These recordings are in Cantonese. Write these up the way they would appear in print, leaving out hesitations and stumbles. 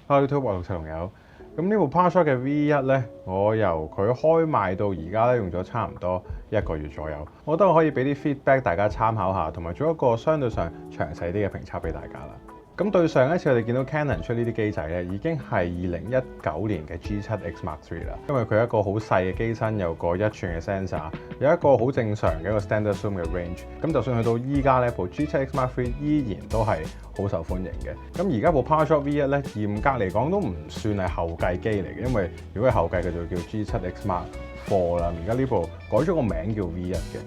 Hello YouTube，我係陸齊龍友。咁呢部 PowerShot 嘅 V1 呢，我由佢開賣到而家咧，用咗差唔多1個月左右。我覺得我可以俾啲 feedback 大家參考下，同埋做一個相對上詳細啲嘅評測俾大家啦。咁對上一次我哋見到 Canon 出呢啲機仔咧，已經係2019年嘅 G7X Mark III 啦。因為佢一個好細嘅機身，有個1寸嘅 sensor， 有一個好正常嘅一個 standard zoom 嘅 range。咁就算去到依家呢部 G7X Mark III 依然都係好受歡迎嘅。咁而家部 PowerShot V1 咧，嚴格嚟講都唔算係後繼機嚟嘅，因為如果係後繼，佢就叫 G7X Mark IV 啦。而家呢部改咗個名叫 V1 嘅。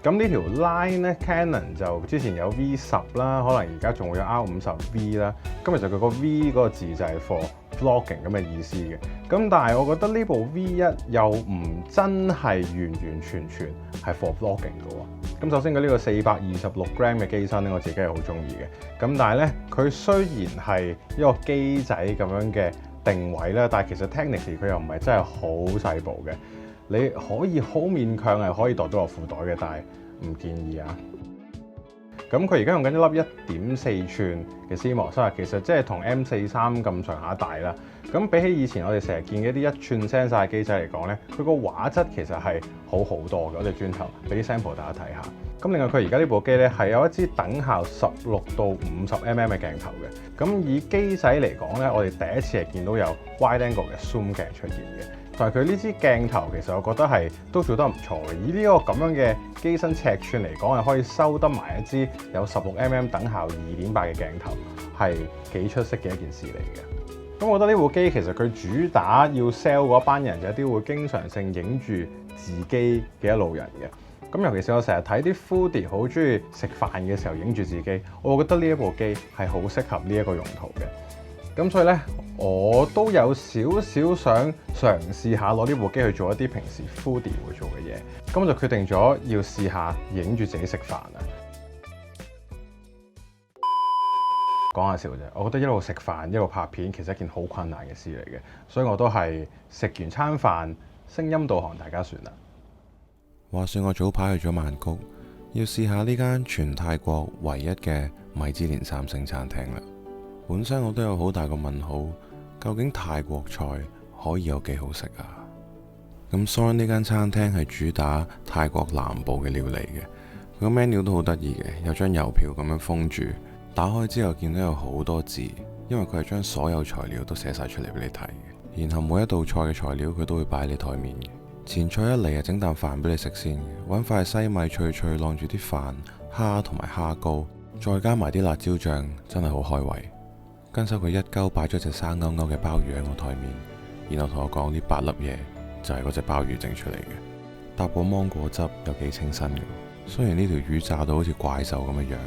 咁呢條 line 咧 ，Canon 就之前有 V10 啦，可能而家仲會有 R50V 啦。咁其實佢個 V 嗰個字就係 for vlogging 咁嘅意思嘅。咁但係我覺得呢部 V1 又唔真係完完全全係 for vlogging 嘅喎。咁首先佢呢個426g 嘅機身咧，我自己係好中意嘅。咁但係咧，佢雖然係一個機仔咁樣嘅定位啦，但係其實 technically 佢又唔係真係好細部嘅。你可以好勉強係可以袋到落褲袋嘅，但係唔建議啊。咁佢而家用緊一粒1.4寸嘅 CMOS，其實即係同 M43咁上下大啦。咁比起以前我哋成日見嘅一啲1寸 sensor 機仔嚟講咧，佢個畫質其實係好好多嘅。我哋轉頭俾啲 sample 大家睇下。咁另外佢而家呢部機咧係有一支等效16到50mm 嘅鏡頭嘅。咁以機仔嚟講咧，我哋第一次係見到有 wide angle 嘅 zoom 鏡出現嘅。但係佢呢支鏡頭其實我覺得係都做得唔錯嘅。以呢個咁樣嘅機身尺寸嚟講，係可以收得埋一支有16mm 等效2.8嘅鏡頭，係幾出色嘅一件事嚟嘅。咁我覺得呢部機其實佢主打要 sell 嗰班人就係啲會經常性影住自己嘅一路人嘅。咁尤其是我成日睇啲 foodie 好中意食飯嘅時候影住自己，我覺得呢一部機係好適合呢一個用途嘅。咁所以咧，我都有少少想嘗試下攞呢部機去做一啲平時 foodie 會做嘅嘢。咁我就決定咗要試下影住自己食飯啊！講下笑啫，我覺得一路食飯一路拍片其實係一件好困難嘅事嚟嘅，所以我都係食完餐飯聲音導航大家算啦。話說我早排去咗曼谷，要試下呢間全泰國唯一嘅米芝蓮3星餐廳啦。本身我都有好大個問號，究竟泰國菜可以有幾好食啊？咁 Soarin 呢間餐廳係主打泰國南部嘅料理嘅，佢個 menu 都好得意嘅，有張郵票咁樣封住，打開之後見到有好多字，因為佢係將所有材料都寫晒出嚟俾你睇嘅。然後每一道菜嘅材料佢都會擺喺你台面嘅。前菜一嚟啊，整啖飯俾你食先嘅，揾塊西米脆脆晾住啲飯、蝦同埋蝦膏，再加埋啲辣椒醬，真係好開胃。跟手佢一鳩擺咗隻生勾勾嘅鮑魚喺我台面，然後同我講呢8粒嘢就係嗰隻鮑魚整出嚟嘅，搭個芒果汁又幾清新嘅。雖然呢條魚炸到好似怪獸咁嘅樣，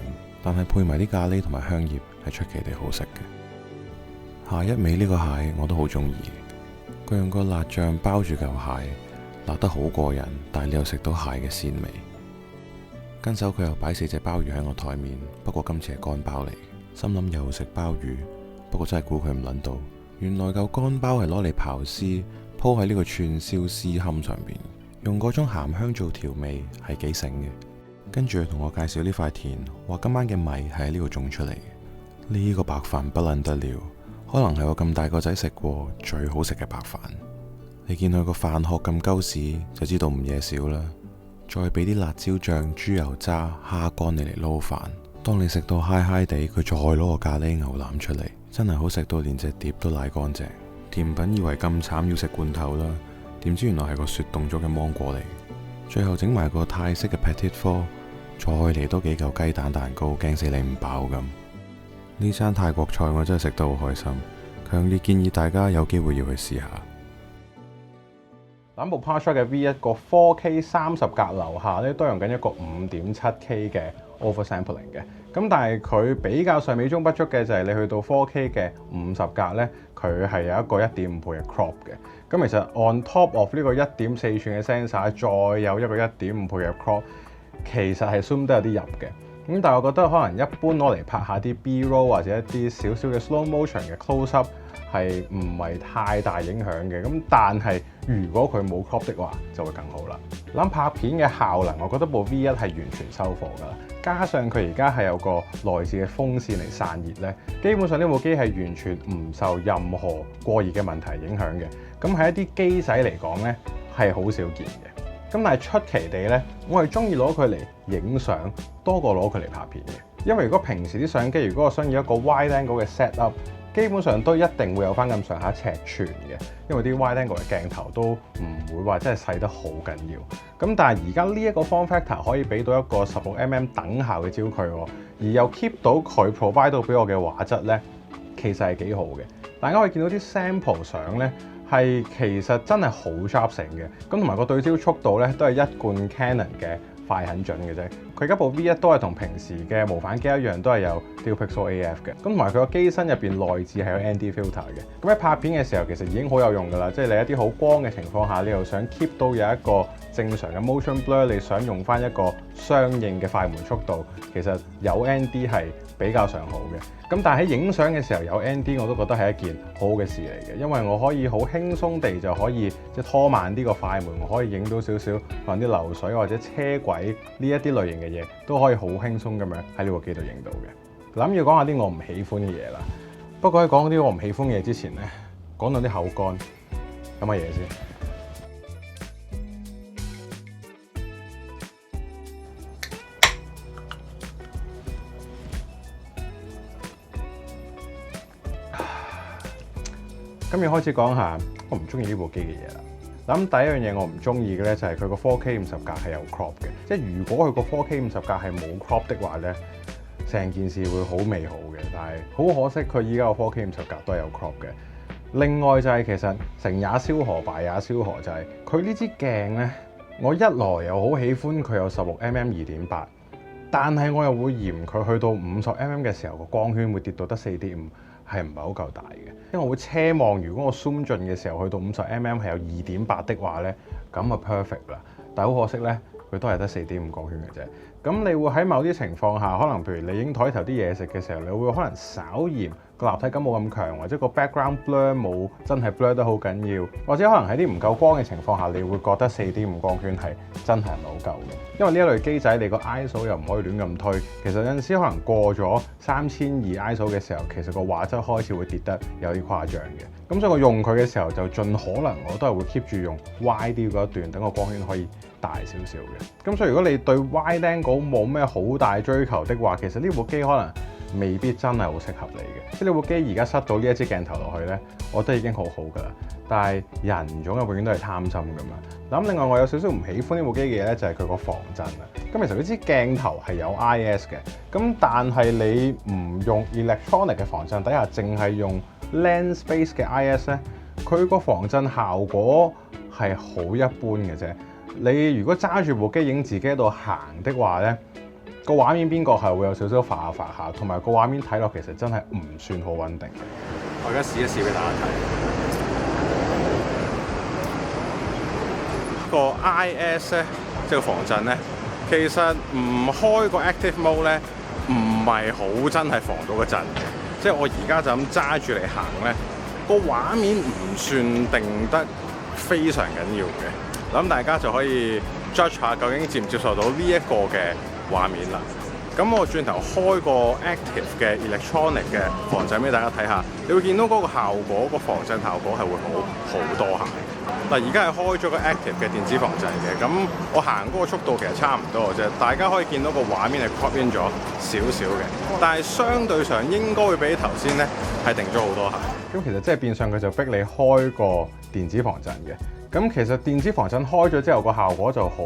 但係配埋啲咖喱同埋香葉係出奇地好食嘅。下一味呢個蟹我都好中意，佢用個辣醬包住嚿蟹，辣得好過癮，但係你又食到蟹嘅鮮味。跟手佢又擺4隻鮑魚喺我台面，不過今次係乾鮑嚟，心諗又食鮑魚。不過真係估佢唔撚到，原來嚿乾鮑係攞嚟刨絲，鋪喺呢個串燒絲堪上邊，用嗰種鹹香做調味，係幾醒嘅。跟住同我介紹呢塊田，話今晚嘅米係喺呢度種出嚟嘅。呢個白飯不撚得了，可能係我咁大個仔食過最好食嘅白飯。你見佢個飯殼咁鳩屎，就知道唔嘢少啦。再俾啲辣椒醬、豬油渣、蝦乾你嚟撈飯。當你食到嗨嗨地，佢再攞個咖喱牛腩出嚟，真係好食到連隻碟都舐乾淨。甜品以為咁慘要食罐頭啦，點知原來係個雪凍咗嘅芒果嚟。最後整埋個泰式嘅 Petit Four， 再嚟多幾嚿雞蛋蛋糕，驚死你唔飽咁。呢餐泰國菜我真係食得好開心，強烈建議大家有機會要去試下。部 PowerShot 嘅 V1 個 4K 30格樓下咧，都用緊一個 5.7K 嘅 oversampling 嘅。咁但係佢比較上美中不足嘅就係你去到 4K 嘅50格咧，佢係有一個1.5倍嘅 crop 嘅。咁其實 on top of 呢個1.4寸嘅 sensor， 再有一個1.5倍嘅 crop， 其實係 zoom 得有啲入嘅。咁但係我覺得可能一般攞嚟拍下啲 B-roll 或者一啲少少嘅 slow motion 嘅 close up 係唔係太大影響嘅。咁但係如果佢冇 crop 的話，就會更好啦。諗拍片嘅效能，我覺得部 V1 係完全收貨㗎啦。加上佢而家係有個內置嘅風扇嚟散熱咧，基本上呢部機係完全唔受任何過熱嘅問題影響嘅。咁喺一啲機仔嚟講咧，係好少見嘅。咁但係出奇地咧，我係中意攞佢嚟影相多過攞佢嚟拍片嘅。因為如果平時啲相機，如果我想要一個 wide angle 嘅 set up，基本上都一定會有翻咁上下尺寸嘅，因為啲 wide angle 嘅鏡頭都唔會話真係細得好緊要。咁但係而家呢一個 form factor 可以俾到一個16mm 等效嘅焦距喎，而又 keep 到佢 provide 到俾我嘅畫質咧，其實係幾好嘅。大家可以見到啲 sample 相咧，係其實真係好 sharp 成嘅，咁同埋個對焦速度咧都係一貫 Canon 嘅快很準嘅啫。佢而家部 V1 都係同平時嘅無反機一樣，都係有 Dual Pixel AF 嘅。咁同埋佢個機身入邊內置係有 ND filter 嘅。咁喺拍片嘅時候其實已經好有用㗎啦，即係你一啲好光嘅情況下，你又想 keep 到有一個正常嘅 motion blur，你想用翻一個相應嘅快門速度，其實有 ND 係比較上好嘅。咁但係喺影相嘅時候有 ND 我都覺得係一件好好嘅事嚟嘅，因為我可以好輕鬆地就可以即係拖慢啲個快門，我可以影到少少可能啲流水或者車軌呢一啲類型嘅嘢，都可以好輕鬆咁樣喺呢部機度影到嘅。諗要講下啲我唔喜歡嘅嘢啦，不過喺講啲我唔喜歡嘅嘢之前咧，講到啲口乾，飲乜嘢先？今日開始講下我唔中意呢部機嘅嘢啦。咁第一樣嘢我唔中意嘅咧就係佢個 4K 50格係有 crop 嘅，即係如果佢個 4K 50格係冇 crop 的話咧，成件事會好美好嘅。但係好可惜佢依家個 4K 50格都係有 crop 嘅。另外就係其實成也蕭何敗也蕭何，就係佢呢支鏡咧，我一來又好喜歡佢有16mm 2.8，但係我又會嫌佢去到50mm 嘅時候個光圈會跌到得4.5，係唔係好夠大嘅？因為我會奢望如果我 zoom 進嘅時候去到50mm 係有2.8的話咧，咁啊 perfect 啦。但係好可惜咧，佢都係得4.5光圈嘅啫。咁你會喺某啲情況下，可能譬如你影枱頭啲嘢食嘅時候，你會可能稍嫌個立體感冇咁強，或者個 background blur 冇真係 blur 得好緊要，或者可能喺啲唔夠光嘅情況下，你會覺得4.5光圈係真係唔係好夠嘅。因為呢一類機仔，你個 ISO 又唔可以亂咁推，其實有陣時可能過咗3200 ISO 嘅時候，其實個畫質開始會跌得有啲誇張嘅。咁所以我用佢嘅時候就盡可能我都係會 keep 住用 wide 啲嗰一段，等個光圈可以大少少嘅。咁所以如果你對 wide angle 冇咩好大追求的話，其實呢部機可能未必真係好適合你嘅。即係呢部機而家塞到呢一支鏡頭落去呢，我覺得已經好好㗎啦。但係人總係永遠都係貪心㗎嘛。咁另外我有少少唔喜歡呢部機嘅嘢呢，就係佢個防震啊。咁其實呢支鏡頭係有 IS 嘅，咁但係你唔用 electronic 嘅防震底下，淨係用 lens based 嘅 IS 呢，佢個防震效果係好一般嘅啫。你如果揸住部機影自己喺度行的話呢，個畫面邊角係會有少少發下，同埋個畫面睇落其實真係唔算好穩定嘅。我而家試一試俾大家睇，個 IS 咧即係防震咧，其實唔開個 active mode 咧，唔係好真係防到個震嘅。即係我而家就咁揸住嚟行咧，個畫面唔算定得非常緊要嘅。咁大家就可以 judge 下究竟接唔接受到呢一個嘅畫面啦。咁我轉頭開個 active 嘅 electronic 嘅防震俾大家睇下，你會見到嗰個效果，個防震效果係會好多下。嗱，而家係開咗個 active 嘅電子防震嘅，咁我行嗰個速度其實差唔多嘅啫。大家可以見到個畫面係 crop in 咗少少嘅，但係相對上應該會比頭先咧係定咗好多下。咁其實即係變相佢就逼你開個電子防震嘅。咁其實電子防震開咗之後個效果就好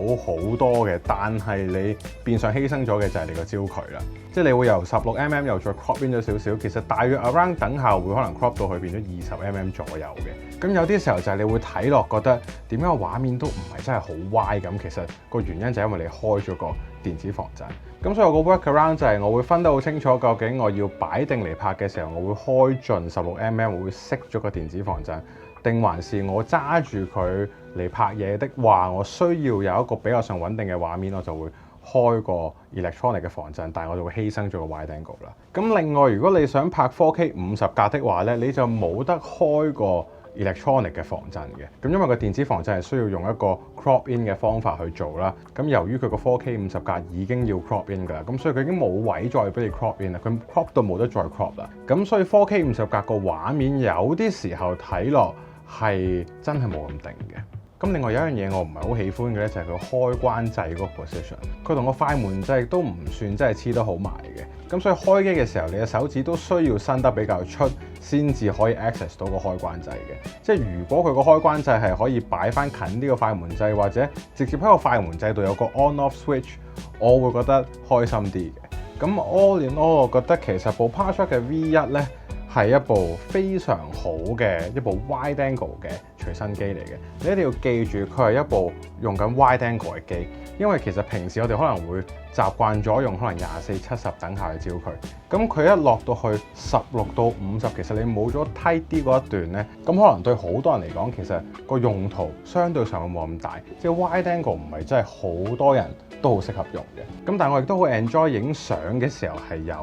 多嘅，但係你變相犧牲咗嘅就係你個焦距啦。即係你會由16mm 又再 crop in 咗少少，其實大約 around 等效會可能 crop 到去變咗20mm 左右嘅。咁有啲時候就係你會睇落覺得點解個畫面都唔係真係好歪咁，其實個原因就係因為你開咗個電子防震。咁所以我個 workaround 就係我會分得好清楚，究竟我要擺定嚟拍嘅時候，我會開盡16mm，我會熄咗個電子防震。定還是我揸住佢嚟拍嘢的話，我需要有一個比較上穩定嘅畫面，我就會開個 electronic 嘅防震，但係我就會犧牲咗個 wide angle 啦。咁另外，如果你想拍 4K 50格的話咧，你就冇得開個 electronic 嘅防震嘅。咁因為個電子防震係需要用一個 crop in 嘅方法去做啦。咁由於佢個 4K 50格已經要 crop in 㗎啦，咁所以佢已經冇位再俾你 crop in 啦。佢 crop 到冇得再 crop 啦。咁所以 4K 50格個畫面有啲時候睇落係真係冇咁定嘅。咁另外有一樣嘢我唔係好喜歡嘅咧，就係佢開關掣嗰個 position，佢同個快門掣都唔算真係黐得好埋嘅。咁所以開機嘅時候，你嘅手指都需要伸得比較出，先至可以 access 到個開關掣嘅。即係如果佢個開關掣係可以擺翻近呢個快門掣，或者直接喺個快門掣度有個 on-off switch，我會覺得開心啲嘅。咁 all in all，我覺得其實部 PowerShot 嘅 V1 咧係一部非常好嘅一部 wide angle 嘅隨身機嚟嘅。你一定要記住，佢係一部用緊 wide angle 嘅機，因為其實平時我哋可能會習慣咗用可能24-70等效去焦距，咁佢一落到去16到50，其實你冇咗 tight 啲嗰一段咧，咁可能對好多人嚟講，其實個用途相對上會冇咁大，即係 wide angle 唔係真係好多人都好適合用嘅。咁但係我亦都好 enjoy 影相嘅時候係有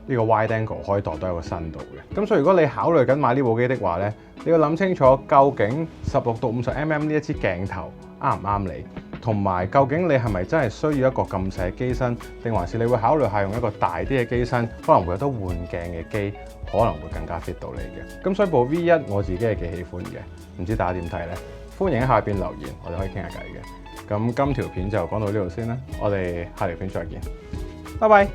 呢個 wide angle 可以度到一個深度嘅。咁所以如果你考慮緊買呢部機的話咧，你要諗清楚究竟16到50mm 呢一支鏡頭啱唔啱你，同埋究竟你係咪真係需要一個咁細嘅機身，定還是你會考慮下用一個大啲嘅機身，可能會有得換鏡嘅機，可能會更加 fit 到你嘅。咁所以部 V1 我自己係幾喜歡嘅，唔知大家點睇呢？歡迎喺下邊留言，我哋可以傾下偈嘅。咁今條片就講到呢度先啦，我哋下條片再見，拜拜。